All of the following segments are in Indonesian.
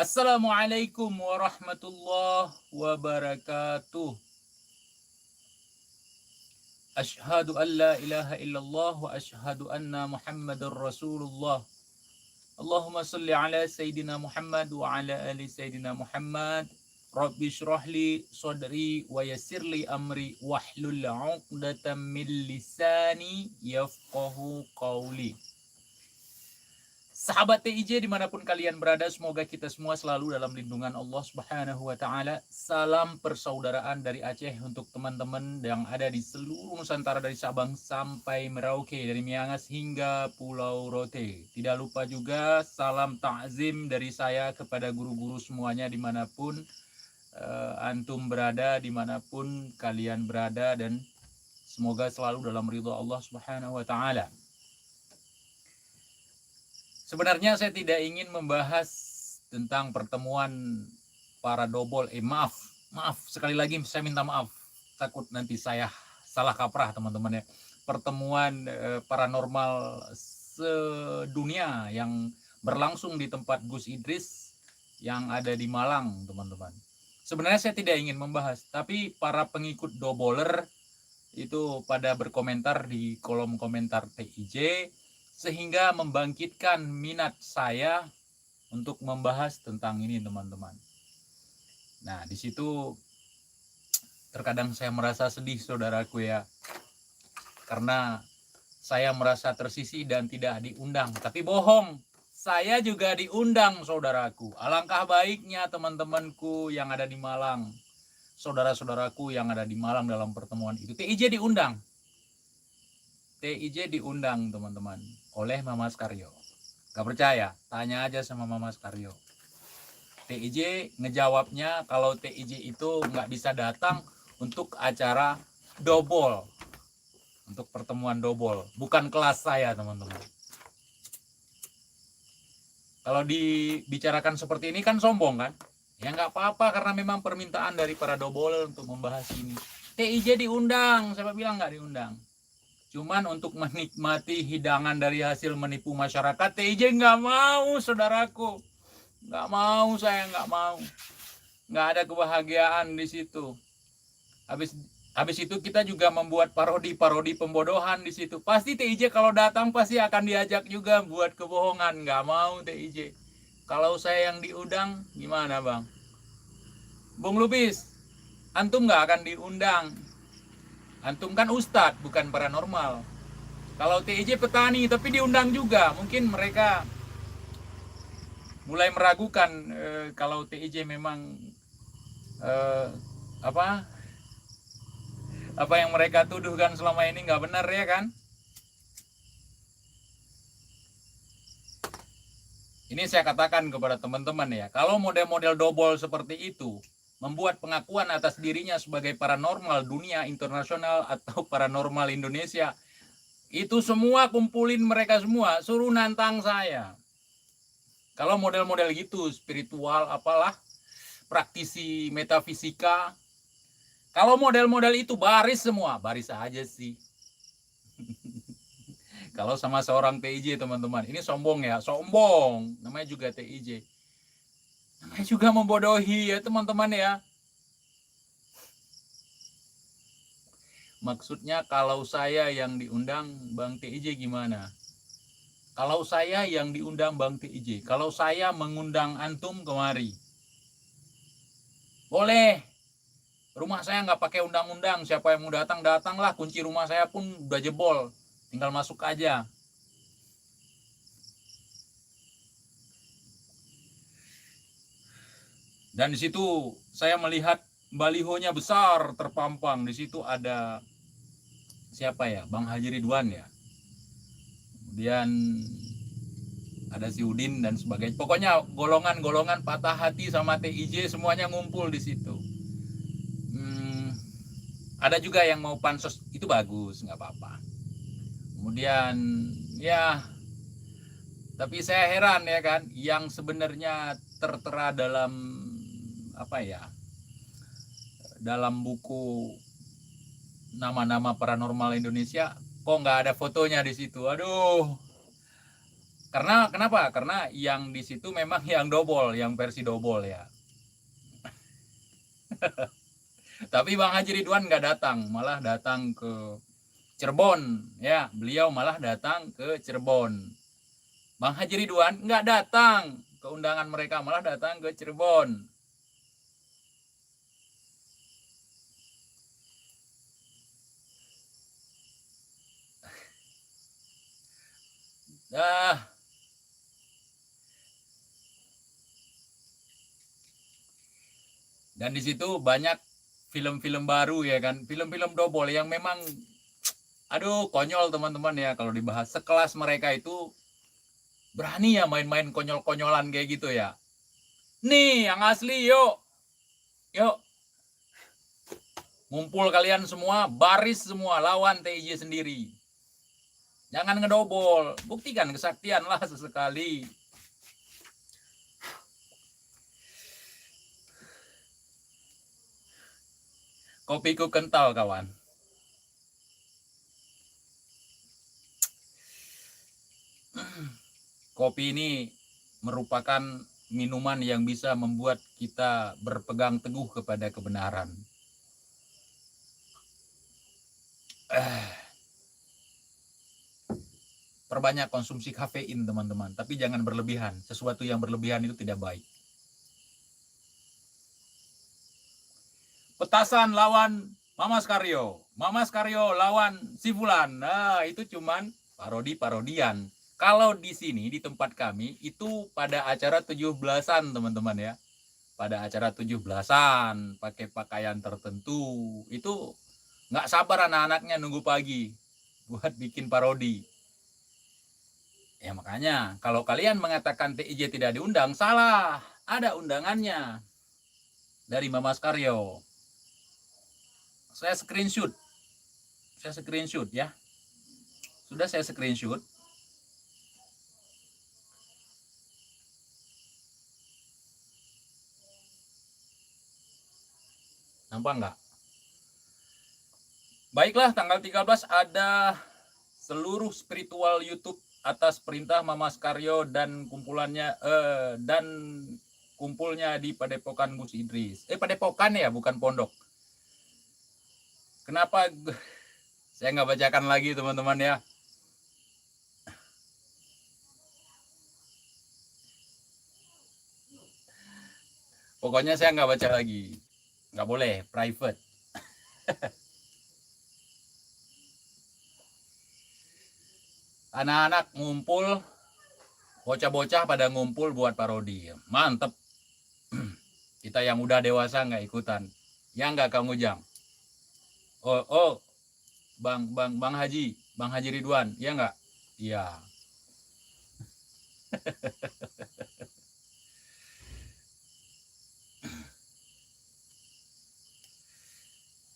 Assalamualaikum warahmatullahi wabarakatuh. Asyhadu an la ilaha illallah wa asyhadu anna Muhammadar Rasulullah. Allahumma salli ala Sayyidina Muhammad wa ala ali Sayyidina Muhammad. Rabbi syrahli sadri wa yassirli amri wahlul 'uqdatam min lisani yafqahu qawli. Sahabat TIJ dimanapun kalian berada, semoga kita semua selalu dalam lindungan Allah Subhanahu wa Ta'ala. Salam persaudaraan dari Aceh untuk teman-teman yang ada di seluruh Nusantara, dari Sabang sampai Merauke, dari Miangas hingga Pulau Rote. Tidak lupa juga salam takzim dari saya kepada guru-guru semuanya dimanapun antum berada, dimanapun kalian berada, dan semoga selalu dalam ridha Allah Subhanahu wa Ta'ala. Sebenarnya saya tidak ingin membahas tentang pertemuan para dobol. Maaf sekali lagi saya minta maaf. Takut nanti saya salah kaprah teman-teman ya. Pertemuan paranormal sedunia yang berlangsung di tempat Gus Idris yang ada di Malang, teman-teman. Sebenarnya saya tidak ingin membahas, tapi para pengikut doboler itu pada berkomentar di kolom komentar TIJ, sehingga membangkitkan minat saya untuk membahas tentang ini, teman-teman. Nah, di situ terkadang saya merasa sedih, saudaraku ya, karena saya merasa tersisih dan tidak diundang. Tapi bohong, saya juga diundang, saudaraku. Alangkah baiknya teman-temanku yang ada di Malang, saudara-saudaraku yang ada di Malang dalam pertemuan itu. TIJ diundang, teman-teman, oleh Mama Skaryo. Gak percaya? Tanya aja sama Mama Skaryo. TIJ ngejawabnya kalau TIJ itu nggak bisa datang untuk acara dobol, untuk pertemuan dobol, bukan kelas saya, teman-teman. Kalau dibicarakan seperti ini kan sombong kan? Ya nggak apa-apa, karena memang permintaan dari para dobol untuk membahas ini. TIJ diundang, siapa bilang nggak diundang? Cuman untuk menikmati hidangan dari hasil menipu masyarakat, TIJ nggak mau, saudaraku. Nggak mau, saya nggak mau. Nggak ada kebahagiaan di situ. Habis itu kita juga membuat parodi pembodohan di situ. Pasti TIJ kalau datang pasti akan diajak juga buat kebohongan. Nggak mau TIJ. Kalau saya yang diundang, gimana bang? Bung Lubis, antum nggak akan diundang. Antum kan ustadz, bukan paranormal. Kalau TIJ petani, tapi diundang juga. Mungkin mereka mulai meragukan kalau TIJ memang apa yang mereka tuduhkan selama ini nggak benar, ya kan? Ini saya katakan kepada teman-teman ya, kalau model-model dobol seperti itu membuat pengakuan atas dirinya sebagai paranormal dunia internasional atau paranormal Indonesia, itu semua kumpulin mereka semua, suruh nantang saya. Kalau model-model gitu, spiritual apalah, praktisi metafisika, kalau model-model itu baris semua, baris aja sih. Kalau sama seorang TIJ, teman-teman, ini sombong ya, sombong, namanya juga TIJ. Namanya juga membodohi ya, teman-teman ya. Maksudnya kalau saya yang diundang, Bang TIJ gimana? Kalau saya yang diundang Bang TIJ, kalau saya mengundang antum kemari, boleh. Rumah saya nggak pakai undang-undang, siapa yang mau datang, datanglah. Kunci rumah saya pun udah jebol, tinggal masuk aja. Dan di situ saya melihat balihonya besar terpampang. Di situ ada siapa ya? Bang Haji Ridwan ya. Kemudian ada si Udin dan sebagainya. Pokoknya golongan-golongan patah hati sama TIJ semuanya ngumpul di situ. Ada juga yang mau pansos, itu bagus, nggak apa-apa. Kemudian ya, tapi saya heran ya kan, yang sebenarnya tertera dalam apa ya, dalam buku nama-nama paranormal Indonesia, kok nggak ada fotonya di situ. Aduh, Karena kenapa? Karena yang di situ memang yang double, yang versi double ya. Tapi Bang Haji Ridwan nggak datang, malah datang ke Cirebon ya. Beliau malah datang ke Cirebon. Bang Haji Ridwan nggak datang ke undangan mereka, malah datang ke Cirebon. Dan di situ banyak film-film baru ya kan, film-film double yang memang aduh konyol teman-teman ya. Kalau dibahas sekelas mereka itu berani ya main-main konyol-konyolan kayak gitu ya. Nih yang asli, yuk ngumpul kalian semua, baris semua, lawan TIJ sendiri. Jangan ngedobol, buktikan kesaktian lah sesekali. Kopiku kental kawan. Kopi ini merupakan minuman yang bisa membuat kita berpegang teguh kepada kebenaran. Perbanyak konsumsi kafein teman-teman, tapi jangan berlebihan. Sesuatu yang berlebihan itu tidak baik. Petasan lawan Mamas Karyo, Mamas Karyo lawan si Fulan. Nah, itu cuman parodi-parodian. Kalau di sini di tempat kami itu pada acara 17-an teman-teman ya. Pada acara 17-an pakai pakaian tertentu. Itu nggak sabar anak-anaknya nunggu pagi buat bikin parodi. Ya makanya kalau kalian mengatakan TIJ tidak diundang, salah. Ada undangannya dari Mamas Karyo. Saya screenshot ya. Sudah saya screenshot. Nampak nggak? Baiklah, tanggal 13 ada seluruh spiritual YouTube atas perintah Mamas Karyo dan kumpulannya dan kumpulnya di Padepokan Gus Idris. Padepokan ya, bukan pondok. Kenapa saya nggak bacakan lagi teman-teman ya? Pokoknya saya nggak baca lagi. Nggak boleh, private. Anak-anak ngumpul, bocah-bocah pada ngumpul buat parodi. Mantep. Kita yang udah dewasa nggak ikutan. Ya nggak Kang Ujang? Oh, Bang Haji Ridwan, ya nggak? Iya.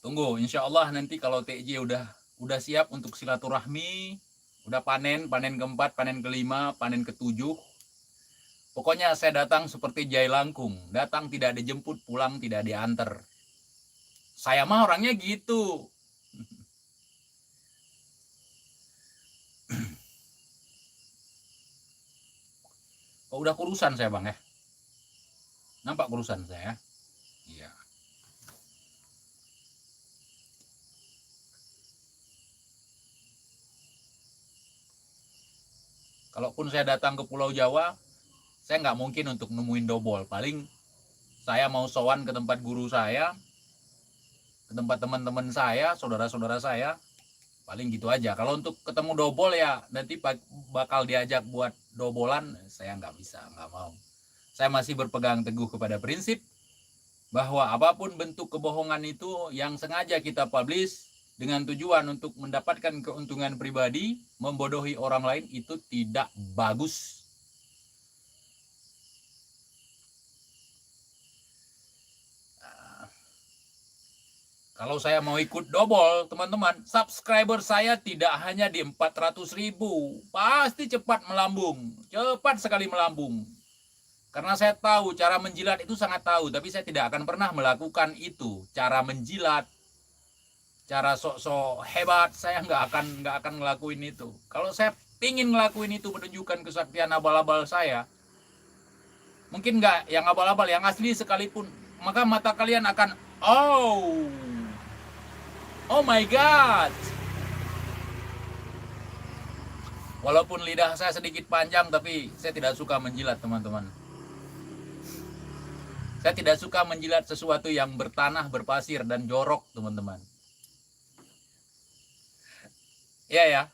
Tunggu, insya Allah nanti kalau TJ udah siap untuk silaturahmi, udah panen keempat, panen kelima, panen ketujuh. Pokoknya saya datang seperti Jai Langkung, datang tidak dijemput, pulang tidak diantar. Saya mah orangnya gitu. Oh, udah kurusan saya Bang ya. Nampak kurusan saya? Iya. Kalaupun saya datang ke Pulau Jawa, saya nggak mungkin untuk nemuin double. Paling saya mau sowan ke tempat guru saya, ke tempat teman-teman saya, saudara-saudara saya, paling gitu aja. Kalau untuk ketemu double ya nanti bakal diajak buat dobolan, saya nggak bisa, nggak mau. Saya masih berpegang teguh kepada prinsip bahwa apapun bentuk kebohongan itu yang sengaja kita publish dengan tujuan untuk mendapatkan keuntungan pribadi, membodohi orang lain, itu tidak bagus. Kalau saya mau ikut double, teman-teman, subscriber saya tidak hanya di 400.000. Pasti cepat melambung. Cepat sekali melambung. Karena saya tahu cara menjilat itu sangat tahu, tapi saya tidak akan pernah melakukan itu. Cara menjilat. cara sok-sok hebat, saya nggak akan ngelakuin itu. Kalau saya ingin ngelakuin itu, menunjukkan kesaktian abal-abal saya, mungkin nggak yang abal-abal, yang asli sekalipun, maka mata kalian akan oh my god. Walaupun lidah saya sedikit panjang, tapi saya tidak suka menjilat, teman-teman. Saya tidak suka menjilat sesuatu yang bertanah, berpasir, dan jorok, teman-teman. Iya.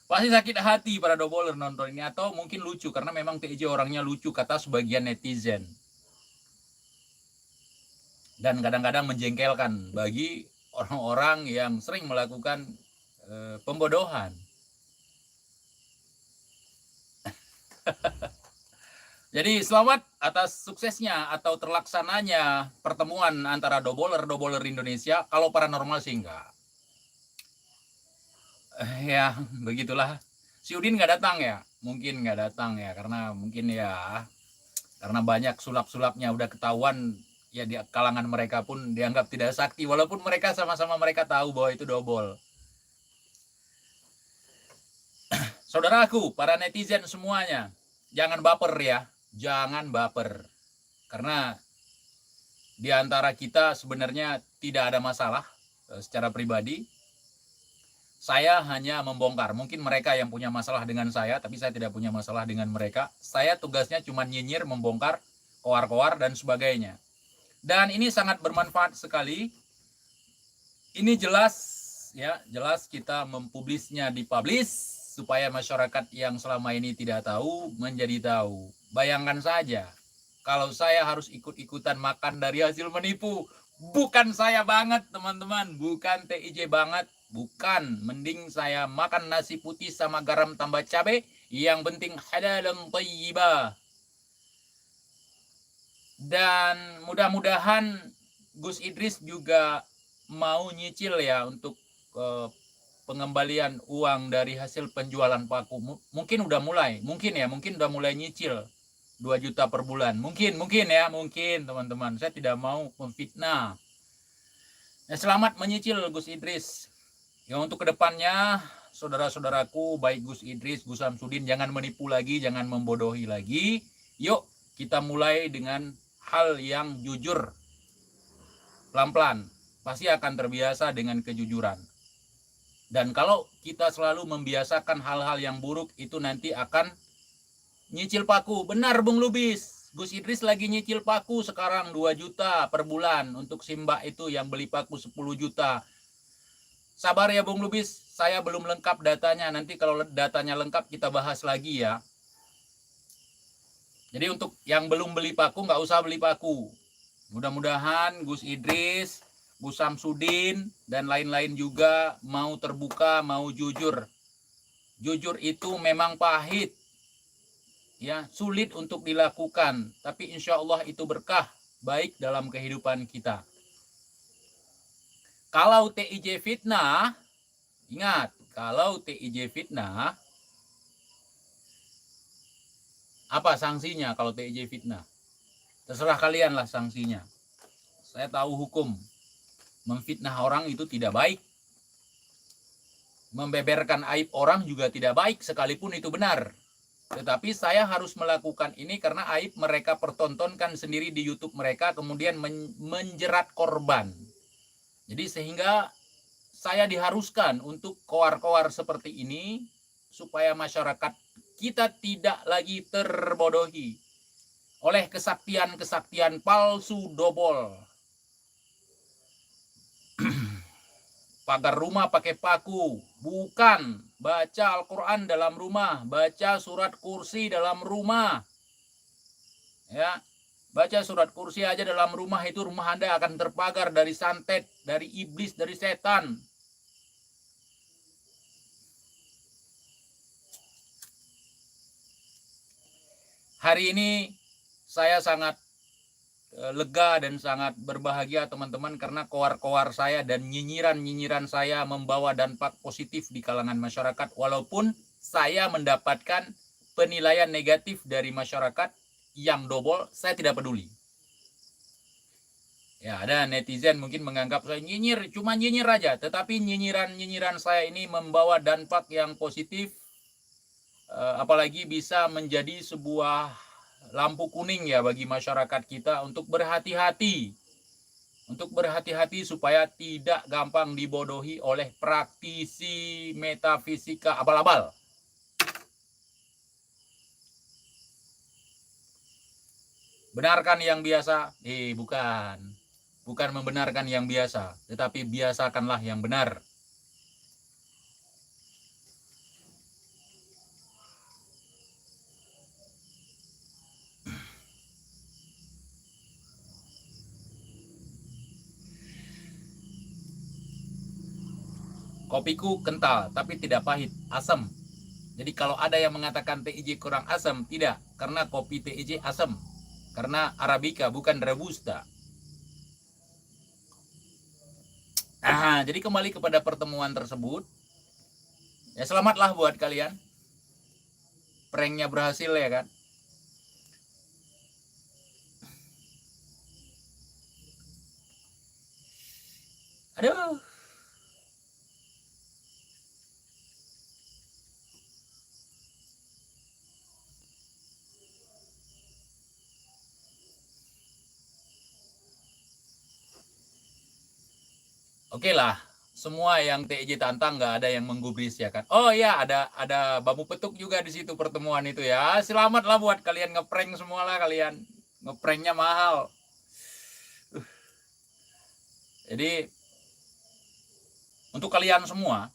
Pasti sakit hati para doboler nonton ini, atau mungkin lucu karena memang TJ orangnya lucu, kata sebagian netizen. Dan kadang-kadang menjengkelkan bagi orang-orang yang sering melakukan pembodohan. Jadi selamat atas suksesnya atau terlaksananya pertemuan antara doboler Indonesia. Kalau paranormal sih enggak. Ya begitulah. Si Udin nggak datang ya, mungkin nggak datang ya, karena mungkin ya karena banyak sulap-sulapnya udah ketahuan ya, di kalangan mereka pun dianggap tidak sakti, walaupun mereka sama-sama mereka tahu bahwa itu dobol. Saudaraku, para netizen semuanya, jangan baper ya, jangan baper. Karena di antara kita sebenarnya tidak ada masalah secara pribadi. Saya hanya membongkar. Mungkin mereka yang punya masalah dengan saya, tapi saya tidak punya masalah dengan mereka. Saya tugasnya cuma nyinyir, membongkar, koar-koar, dan sebagainya. Dan ini sangat bermanfaat sekali. Ini jelas ya, jelas kita mempublisnya, dipublish supaya masyarakat yang selama ini tidak tahu menjadi tahu. Bayangkan saja, kalau saya harus ikut-ikutan makan dari hasil menipu. Bukan saya banget, teman-teman. Bukan TIJ banget. Bukan. Mending saya makan nasi putih sama garam tambah cabai. Yang penting halalan thayyibah. Dan mudah-mudahan Gus Idris juga mau nyicil ya untuk pengembalian uang dari hasil penjualan paku. Mungkin udah mulai, mungkin udah mulai nyicil 2 juta per bulan. Mungkin teman-teman. Saya tidak mau memfitnah. Ya, selamat menyicil Gus Idris. Ya, untuk kedepannya, saudara-saudaraku, baik Gus Idris, Gus Samsudin, jangan menipu lagi, jangan membodohi lagi. Yuk, kita mulai dengan hal yang jujur. Pelan-pelan, pasti akan terbiasa dengan kejujuran. Dan kalau kita selalu membiasakan hal-hal yang buruk, itu nanti akan nyicil paku. Benar Bung Lubis, Gus Idris lagi nyicil paku sekarang 2 juta per bulan untuk Simba itu yang beli paku 10 juta. Sabar ya Bung Lubis, saya belum lengkap datanya. Nanti kalau datanya lengkap kita bahas lagi ya. Jadi untuk yang belum beli paku nggak usah beli paku. Mudah-mudahan Gus Idris, Gus Samsudin, dan lain-lain juga mau terbuka, mau jujur. Jujur itu memang pahit, ya, sulit untuk dilakukan, tapi insya Allah itu berkah baik dalam kehidupan kita. Kalau TIJ fitnah, ingat, kalau TIJ fitnah, apa sanksinya kalau TIJ fitnah? Terserah kalian lah sanksinya. Saya tahu hukum. Memfitnah orang itu tidak baik. Membeberkan aib orang juga tidak baik, sekalipun itu benar. Tetapi saya harus melakukan ini karena aib mereka pertontonkan sendiri di YouTube mereka, kemudian menjerat korban. Jadi sehingga saya diharuskan untuk koar-koar seperti ini, supaya masyarakat kita tidak lagi terbodohi oleh kesaktian-kesaktian palsu dobol. Pagar rumah pakai paku, bukan. Baca Al-Quran dalam rumah, baca surat kursi dalam rumah. Ya, baca surat kursi aja dalam rumah, itu rumah Anda akan terpagar dari santet, dari iblis, dari setan. Hari ini saya sangat lega dan sangat berbahagia teman-teman, karena koar-koar saya dan nyinyiran-nyinyiran saya membawa dampak positif di kalangan masyarakat. Walaupun saya mendapatkan penilaian negatif dari masyarakat yang dobol, saya tidak peduli. Ya, ada netizen mungkin menganggap saya nyinyir, cuma nyinyir aja. Tetapi nyinyiran-nyinyiran saya ini membawa dampak yang positif, apalagi bisa menjadi sebuah lampu kuning ya bagi masyarakat kita untuk berhati-hati. Untuk berhati-hati supaya tidak gampang dibodohi oleh praktisi metafisika abal-abal. Benarkan yang biasa? Bukan. Bukan membenarkan yang biasa, tetapi biasakanlah yang benar. Kopiku kental, tapi tidak pahit, asam. Jadi kalau ada yang mengatakan TIJ kurang asam, tidak. Karena kopi TIJ asam. Karena Arabica, bukan Robusta. Jadi kembali kepada pertemuan tersebut. Ya selamatlah buat kalian. Pranknya berhasil ya kan. Aduh. Oke lah, semua yang TIJ tantang nggak ada yang menggubris ya kan. Oh ya, ada bambu petuk juga di situ pertemuan itu ya. Selamatlah buat kalian ngeprank semua lah kalian. Ngepranknya mahal. Jadi untuk kalian semua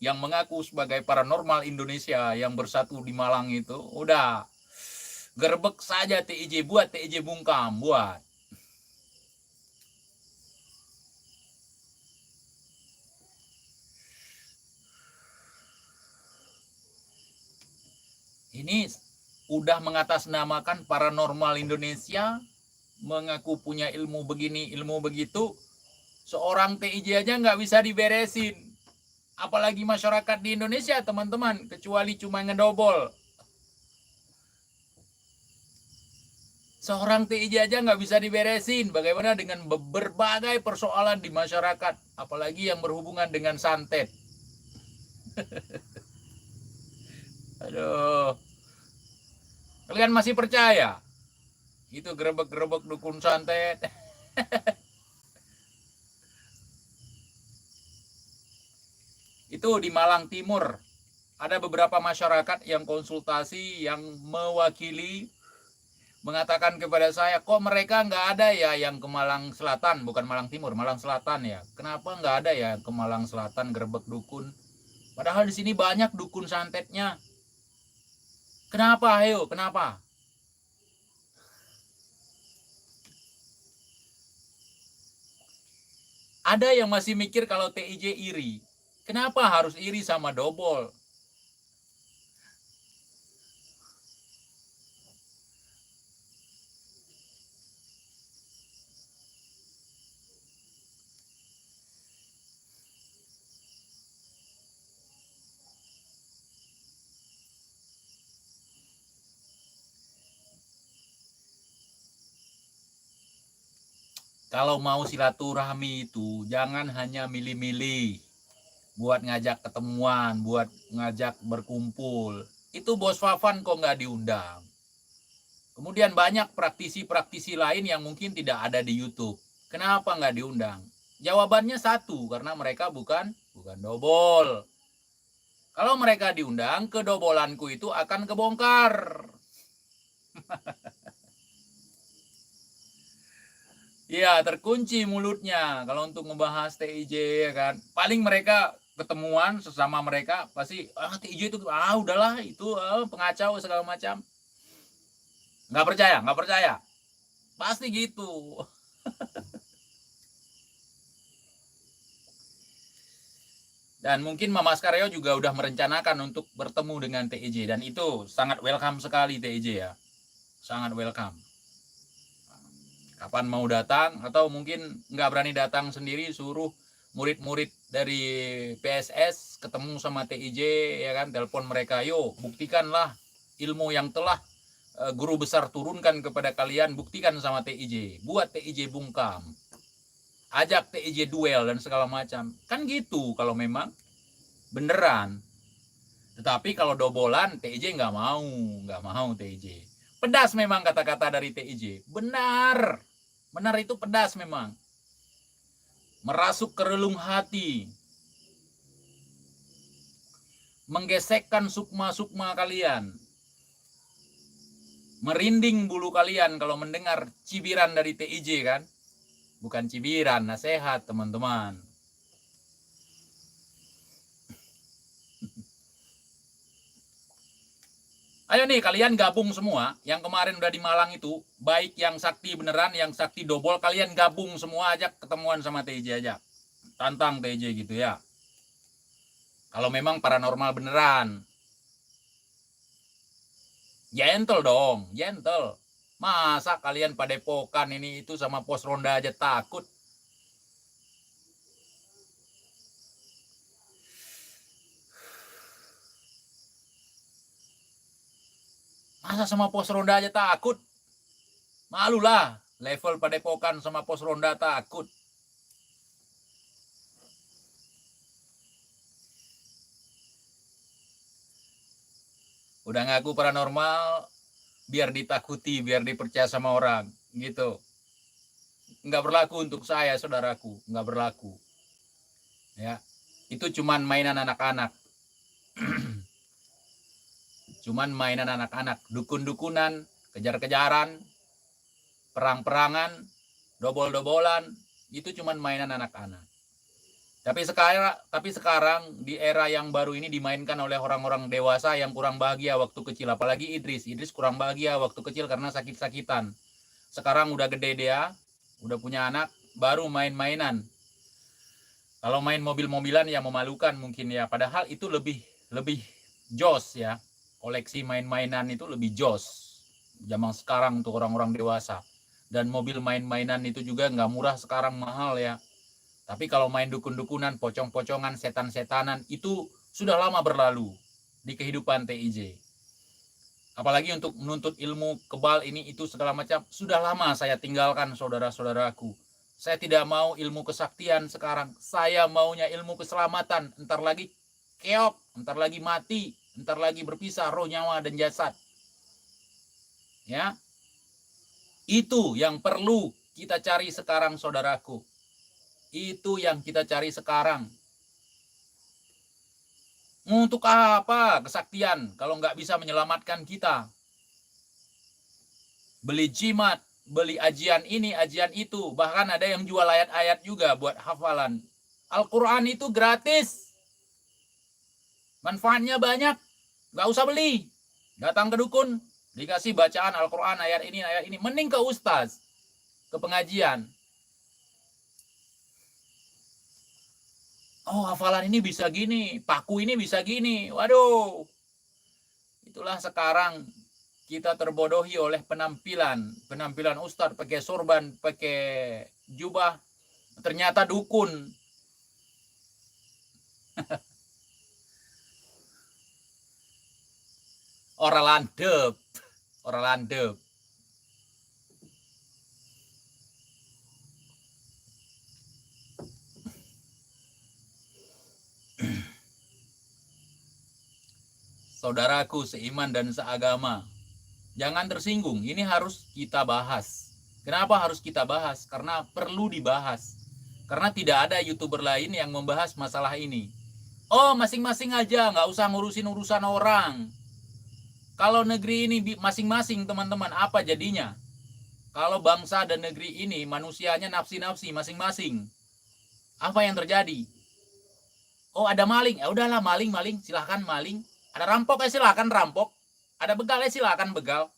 yang mengaku sebagai paranormal Indonesia yang bersatu di Malang itu, udah gerbek saja TIJ, buat TIJ bungkam, buat. Ini udah mengatasnamakan paranormal Indonesia, mengaku punya ilmu begini, ilmu begitu. Seorang TIJ aja nggak bisa diberesin. Apalagi masyarakat di Indonesia, teman-teman, kecuali cuma ngedobol. Seorang TIJ aja nggak bisa diberesin. Bagaimana dengan berbagai persoalan di masyarakat, apalagi yang berhubungan dengan santet. Aduh. Kalian masih percaya? Itu gerebek-gerebek dukun santet. Itu di Malang Timur. Ada beberapa masyarakat yang konsultasi, yang mewakili, mengatakan kepada saya, kok mereka nggak ada ya yang ke Malang Selatan, bukan Malang Timur, Malang Selatan ya. Kenapa nggak ada ya ke Malang Selatan gerebek dukun? Padahal di sini banyak dukun santetnya. Kenapa, ayo, kenapa? Ada yang masih mikir kalau TIJ iri. Kenapa harus iri sama dobol? Kalau mau silaturahmi itu jangan hanya milih-milih buat ngajak ketemuan, buat ngajak berkumpul. Itu Bos Fafan kok nggak diundang. Kemudian banyak praktisi-praktisi lain yang mungkin tidak ada di YouTube. Kenapa nggak diundang? Jawabannya satu, karena mereka bukan dobol. Kalau mereka diundang, kedobolanku itu akan kebongkar. Iya, terkunci mulutnya kalau untuk membahas TIJ ya kan. Paling mereka ketemuan sesama mereka pasti TIJ itu udahlah itu pengacau segala macam. Nggak percaya. Pasti gitu. Dan mungkin Mama Skaryo juga udah merencanakan untuk bertemu dengan TIJ dan itu sangat welcome sekali TIJ ya. Sangat welcome. Kapan mau datang atau mungkin nggak berani datang sendiri, suruh murid-murid dari PSS ketemu sama TIJ ya kan, telepon mereka, yuk buktikanlah ilmu yang telah guru besar turunkan kepada kalian, buktikan sama TIJ, buat TIJ bungkam, ajak TIJ duel dan segala macam. Kan gitu kalau memang beneran. Tetapi kalau dobolan TIJ nggak mau TIJ. Pedas memang kata-kata dari TIJ. Benar itu pedas memang. Merasuk ke relung hati. Menggesekkan sukma-sukma kalian. Merinding bulu kalian kalau mendengar cibiran dari TIJ kan. Bukan cibiran, nasihat teman-teman. Ayo nih kalian gabung semua, yang kemarin udah di Malang itu, baik yang sakti beneran, yang sakti dobol, kalian gabung semua aja ketemuan sama TJ aja. Tantang TJ gitu ya. Kalau memang paranormal beneran. Gentle dong, gentle. Masa kalian padepokan ini itu sama pos ronda aja takut? Masa sama pos ronda aja takut? Malulah, level padepokan sama pos ronda takut. Udah ngaku paranormal, biar ditakuti, biar dipercaya sama orang, gitu. Nggak berlaku untuk saya, saudaraku, nggak berlaku. Ya, itu cuman mainan anak-anak. Cuman mainan anak-anak, dukun-dukunan, kejar-kejaran, perang-perangan, dobol-dobolan, itu cuman mainan anak-anak. Tapi sekarang di era yang baru ini dimainkan oleh orang-orang dewasa yang kurang bahagia waktu kecil. Apalagi Idris kurang bahagia waktu kecil karena sakit-sakitan. Sekarang udah gede dia, udah punya anak, baru main-mainan. Kalau main mobil-mobilan ya memalukan mungkin ya. Padahal itu lebih jos ya. Koleksi main-mainan itu lebih jos. Zaman sekarang untuk orang-orang dewasa. Dan mobil main-mainan itu juga nggak murah sekarang, mahal ya. Tapi kalau main dukun-dukunan, pocong-pocongan, setan-setanan, itu sudah lama berlalu di kehidupan TIJ. Apalagi untuk menuntut ilmu kebal ini, itu segala macam, sudah lama saya tinggalkan saudara-saudaraku. Saya tidak mau ilmu kesaktian sekarang. Saya maunya ilmu keselamatan. Entar lagi keok, entar lagi mati, entar lagi berpisah roh, nyawa, dan jasad. Ya, itu yang perlu kita cari sekarang, saudaraku. Itu yang kita cari sekarang. Untuk apa kesaktian kalau nggak bisa menyelamatkan kita? Beli jimat, beli ajian ini, ajian itu. Bahkan ada yang jual ayat-ayat juga buat hafalan. Al-Quran itu gratis. Manfaatnya banyak. Nggak usah beli. Datang ke dukun, dikasih bacaan Al-Quran, ayat ini, ayat ini. Mending ke ustaz, ke pengajian. Oh, hafalan ini bisa gini, paku ini bisa gini. Waduh. Itulah sekarang kita terbodohi oleh penampilan ustadz pakai sorban, pakai jubah, ternyata dukun. Orang landep, orang landep. Saudaraku seiman dan seagama, jangan tersinggung. Ini harus kita bahas. Kenapa harus kita bahas? Karena perlu dibahas. Karena tidak ada YouTuber lain yang membahas masalah ini. Oh, masing-masing aja, nggak usah ngurusin urusan orang. Kalau negeri ini masing-masing, teman-teman, apa jadinya? Kalau bangsa dan negeri ini manusianya nafsi-nafsi masing-masing, apa yang terjadi? Oh, ada maling, ya udahlah, maling, silahkan maling. Ada rampok, ya silahkan rampok. Ada begal, ya silahkan begal.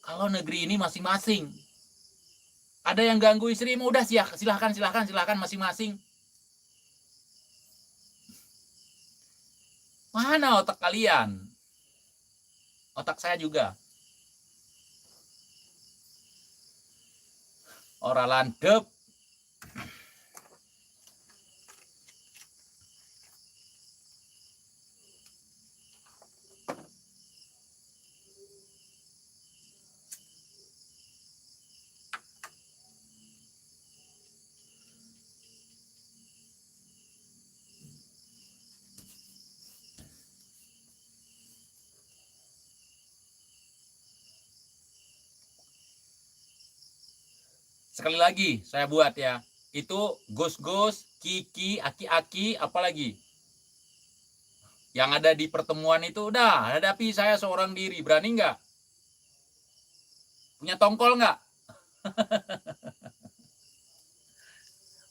Kalau negeri ini masing-masing, ada yang ganggu istrimu, udah silahkan masing-masing. Mana otak kalian? Otak saya juga. Orang landep. Sekali lagi saya buat ya. Itu gos-gos, kiki, aki-aki, apalagi yang ada di pertemuan itu. Udah, hadapi saya seorang diri. Berani nggak? Punya tongkol nggak?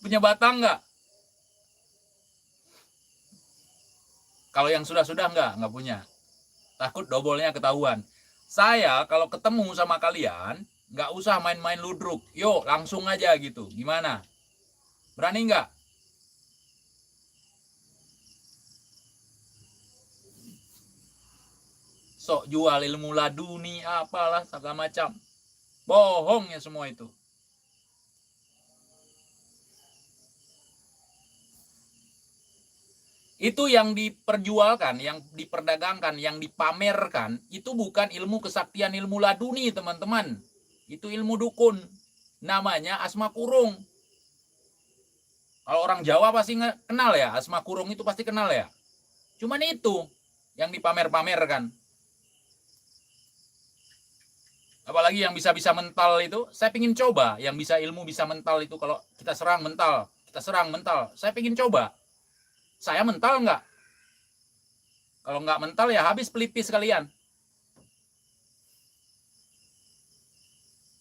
Punya batang nggak? Kalau yang sudah-sudah nggak punya. Takut dobolnya ketahuan. Saya kalau ketemu sama kalian, nggak usah main-main ludruk. Yuk, langsung aja gitu. Gimana? Berani nggak? Sok jual ilmu laduni, apalah, segala macam. Bohong ya semua itu. Itu yang diperjualkan, yang diperdagangkan, yang dipamerkan, itu bukan ilmu kesaktian, ilmu laduni, teman-teman. Itu ilmu dukun. Namanya asma kurung. Kalau orang Jawa pasti kenal ya, asma kurung itu pasti kenal ya. Cuman itu yang dipamer-pamerkan. Apalagi yang bisa-bisa mental itu, saya pingin coba. Yang bisa ilmu bisa mental itu, kalau kita serang mental, kita serang mental. Saya pingin coba. Saya mental nggak? Kalau nggak mental ya habis pelipis kalian.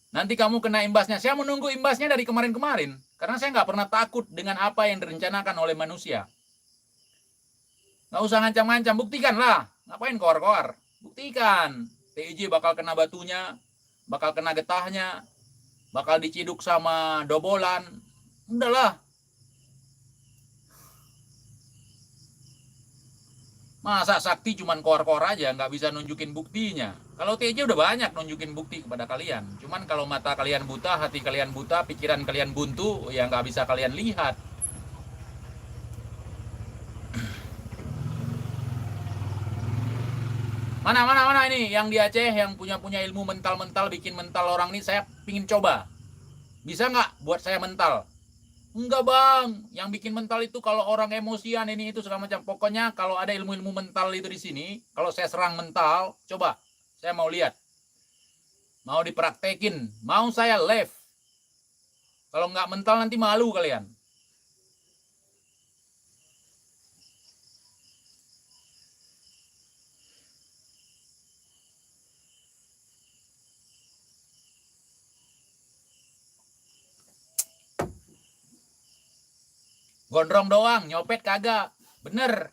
Nanti kamu kena imbasnya. Saya menunggu imbasnya dari kemarin-kemarin. Karena saya nggak pernah takut dengan apa yang direncanakan oleh manusia. Nggak usah ngancam-ngancam. Buktikan lah. Ngapain koar-koar? Buktikan. TIJ bakal kena batunya. Bakal kena getahnya. Bakal diciduk sama dobolan. Udahlah. Masa sakti cuman koar-koar aja, nggak bisa nunjukin buktinya. Kalau TJ udah banyak nunjukin bukti kepada kalian. Cuman kalau mata kalian buta, hati kalian buta, pikiran kalian buntu, ya nggak bisa kalian lihat. Mana ini yang di Aceh yang punya ilmu mental-mental, bikin mental orang ini, saya pingin coba. Bisa nggak buat saya mental? Enggak bang, yang bikin mental itu kalau orang emosian ini itu segala macam. Pokoknya kalau ada ilmu-ilmu mental itu di sini, kalau saya serang mental, coba, saya mau lihat, mau dipraktekin, mau saya live. Kalau nggak mental nanti malu kalian. Gondrong doang, nyopet kagak, bener.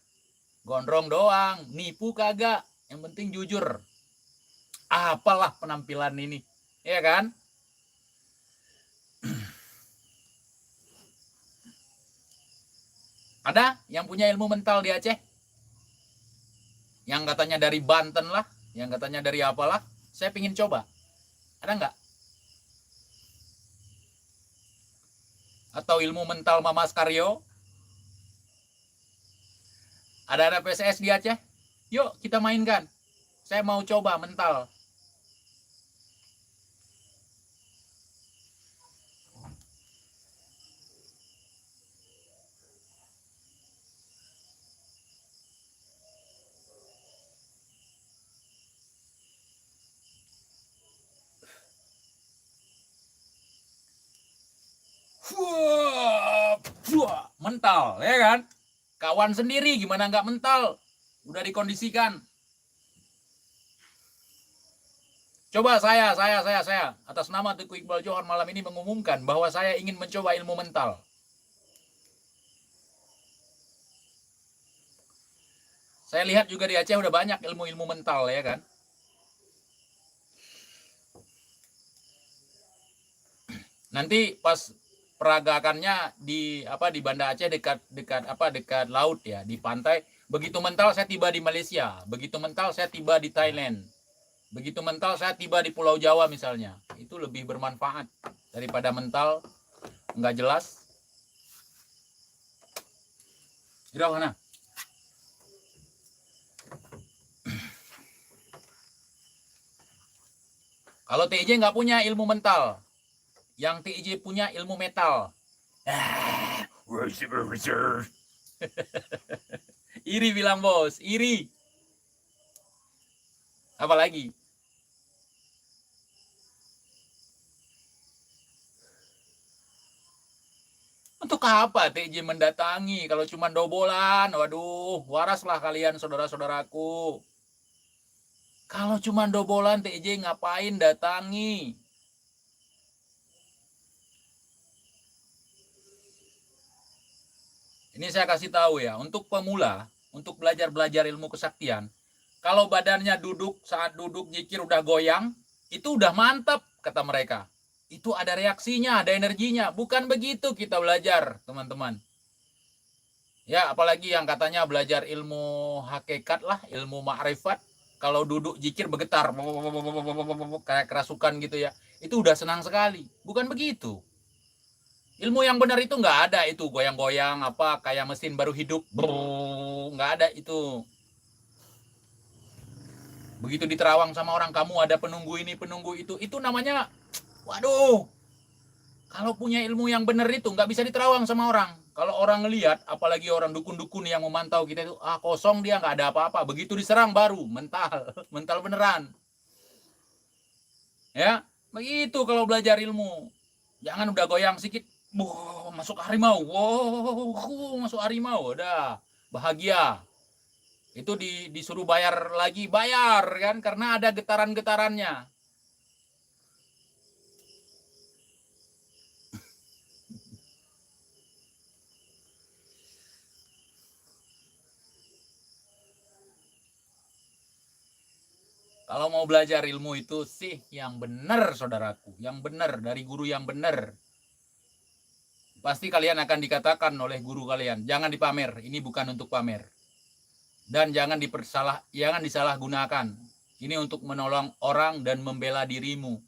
Gondrong doang, nipu kagak, yang penting jujur. Apalah penampilan ini, ya kan? Ada yang punya ilmu mental di Aceh? Yang katanya dari Banten lah, yang katanya dari apalah. Saya pingin coba. Ada nggak? Atau ilmu mental Mamas Karyo? Ada PSS di Aceh? Yuk kita mainkan. Saya mau coba mental. Mental, ya kan? Kawan sendiri gimana nggak mental? Udah dikondisikan. Coba saya atas nama Teguh Iqbal Johar malam ini mengumumkan bahwa saya ingin mencoba ilmu mental. Saya lihat juga di Aceh udah banyak ilmu-ilmu mental, ya kan? Nanti pas peragakannya di Banda Aceh, dekat laut ya, di pantai. Begitu mental saya tiba di Malaysia, begitu mental saya tiba di Thailand, begitu mental saya tiba di Pulau Jawa misalnya. Itu lebih bermanfaat daripada mental nggak jelas. Kira mana? Kalau TJ nggak punya ilmu mental, yang TJ punya ilmu metal. Iri bilang bos, iri. Apalagi? Untuk apa TJ mendatangi kalau cuma dobolan? Waduh, waraslah kalian saudara-saudaraku. Kalau cuma dobolan TJ ngapain datangi? Ini saya kasih tahu ya, untuk pemula, untuk belajar ilmu kesaktian, kalau badannya duduk, saat duduk zikir udah goyang, itu udah mantap kata mereka. Itu ada reaksinya, ada energinya. Bukan begitu kita belajar, teman-teman. Ya, apalagi yang katanya belajar ilmu hakikat lah, ilmu ma'rifat. Kalau duduk zikir bergetar, kayak kerasukan gitu ya. Itu udah senang sekali. Bukan begitu. Ilmu yang benar itu nggak ada itu goyang-goyang apa kayak mesin baru hidup, nggak ada itu. Begitu diterawang sama orang, kamu ada penunggu ini penunggu itu namanya, waduh. Kalau punya ilmu yang benar itu nggak bisa diterawang sama orang. Kalau orang ngelihat, apalagi orang dukun-dukun yang memantau kita itu, kosong dia nggak ada apa-apa. Begitu diserang baru mental, mental beneran. Ya, begitu kalau belajar ilmu. Jangan udah goyang sedikit, masuk harimau, masuk harimau, udah bahagia. Itu disuruh bayar lagi, bayar kan, karena ada getaran-getarannya. Kalau mau belajar ilmu itu sih yang benar, saudaraku, yang benar dari guru yang benar. Pasti kalian akan dikatakan oleh guru kalian, jangan dipamer, ini bukan untuk pamer. Dan jangan disalahgunakan. Ini untuk menolong orang dan membela dirimu.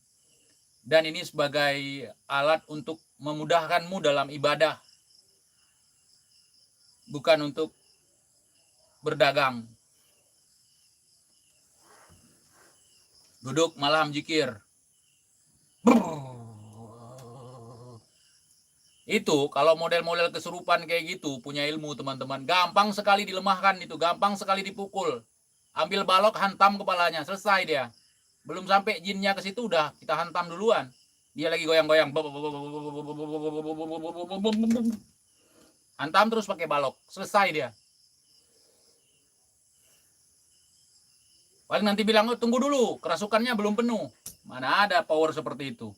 Dan ini sebagai alat untuk memudahkanmu dalam ibadah. Bukan untuk berdagang. Duduk malam zikir. Itu kalau model-model kesurupan kayak gitu punya ilmu teman-teman, gampang sekali dilemahkan itu, gampang sekali dipukul. Ambil balok, hantam kepalanya, selesai dia. Belum sampai jinnya ke situ udah kita hantam duluan. Dia lagi goyang-goyang. Hantam terus pakai balok, selesai dia. Paling nanti bilang, oh, tunggu dulu, kerasukannya belum penuh. Mana ada power seperti itu.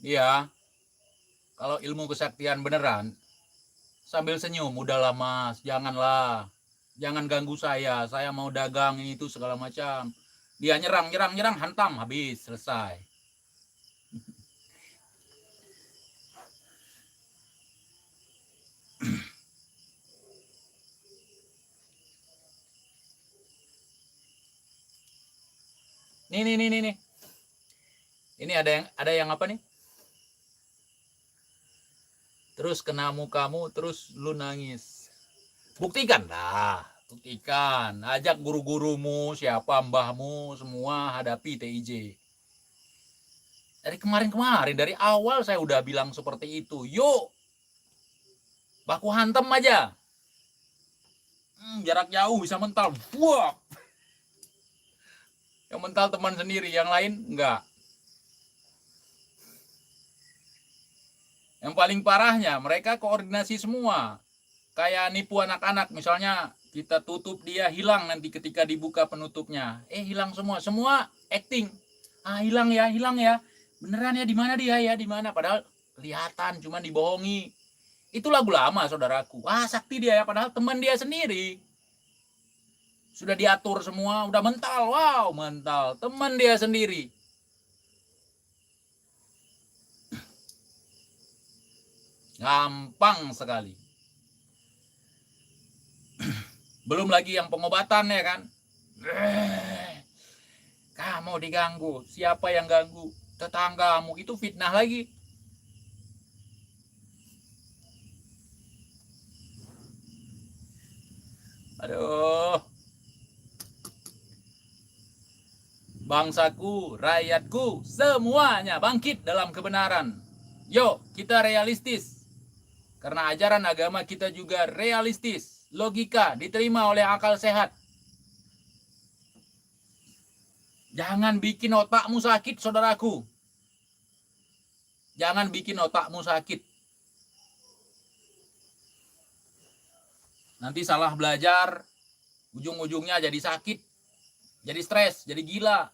Iya, kalau ilmu kesaktian beneran, sambil senyum, udahlah mas, janganlah. Jangan ganggu saya mau dagang ini itu segala macam. Dia nyerang, hantam, habis, selesai. Nih. Ini ada yang apa nih? Terus kena mukamu, terus lu nangis. Buktikan. Ajak guru-gurumu, siapa mbahmu, semua hadapi TIJ. Dari kemarin, dari awal saya udah bilang seperti itu. Yuk, baku hantem aja. Jarak jauh bisa mental. Wah. Yang mental teman sendiri, yang lain enggak. Yang paling parahnya, mereka koordinasi semua. Kayak nipu anak-anak, misalnya kita tutup, dia hilang nanti ketika dibuka penutupnya. Hilang semua. Semua acting. Hilang ya. Beneran ya, di mana dia ya, di mana? Padahal kelihatan, cuma dibohongi. Itu lagu lama, saudaraku. Sakti dia ya, padahal teman dia sendiri. Sudah diatur semua, udah mental. Wow, mental. Teman dia sendiri. Gampang sekali. Belum lagi yang pengobatan ya kan. Kamu diganggu. Siapa yang ganggu? Tetanggamu. Itu fitnah lagi. Aduh. Bangsaku, rakyatku, semuanya bangkit dalam kebenaran. Yuk, kita realistis. Karena ajaran agama kita juga realistis. Logika diterima oleh akal sehat. Jangan bikin otakmu sakit, saudaraku. Jangan bikin otakmu sakit. Nanti salah belajar, ujung-ujungnya jadi sakit, jadi stres, jadi gila.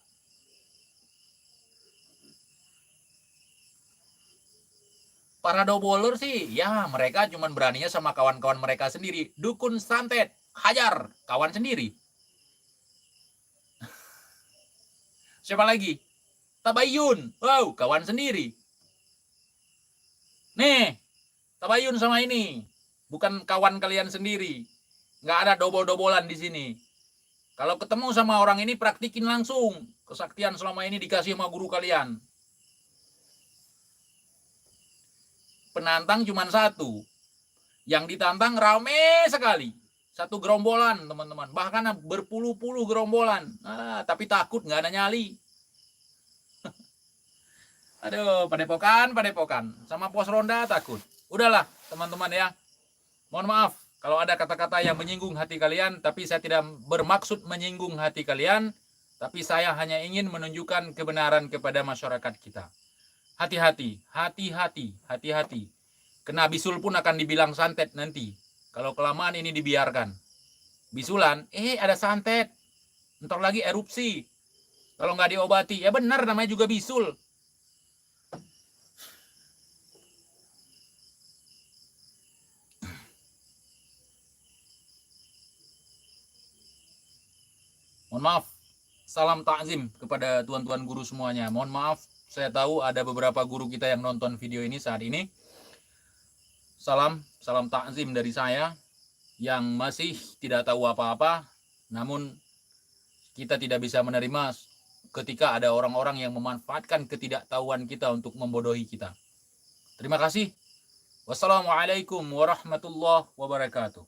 Para doboler sih, ya mereka cuma beraninya sama kawan-kawan mereka sendiri. Dukun santet, hajar, kawan sendiri. Siapa lagi? Tabayun, wow, kawan sendiri. Nih, Tabayun sama ini, bukan kawan kalian sendiri. Nggak ada dobol-dobolan di sini. Kalau ketemu sama orang ini, praktikin langsung. Kesaktian selama ini dikasih sama guru kalian. Penantang cuma satu. Yang ditantang rame sekali. Satu gerombolan, teman-teman. Bahkan berpuluh-puluh gerombolan. Tapi takut, nggak ada nyali. Aduh, padepokan. Sama pos ronda takut. Udahlah, teman-teman ya. Mohon maaf kalau ada kata-kata yang menyinggung hati kalian, tapi saya tidak bermaksud menyinggung hati kalian, tapi saya hanya ingin menunjukkan kebenaran kepada masyarakat kita. Hati-hati. Kena bisul pun akan dibilang santet nanti. Kalau kelamaan ini dibiarkan. Bisulan, ada santet. Ntar lagi erupsi. Kalau nggak diobati, ya benar namanya juga bisul. Mohon maaf, salam takzim kepada tuan-tuan guru semuanya. Mohon maaf, saya tahu ada beberapa guru kita yang nonton video ini saat ini. Salam takzim dari saya yang masih tidak tahu apa-apa, namun kita tidak bisa menerima ketika ada orang-orang yang memanfaatkan ketidaktahuan kita untuk membodohi kita. Terima kasih. Wassalamualaikum warahmatullahi wabarakatuh.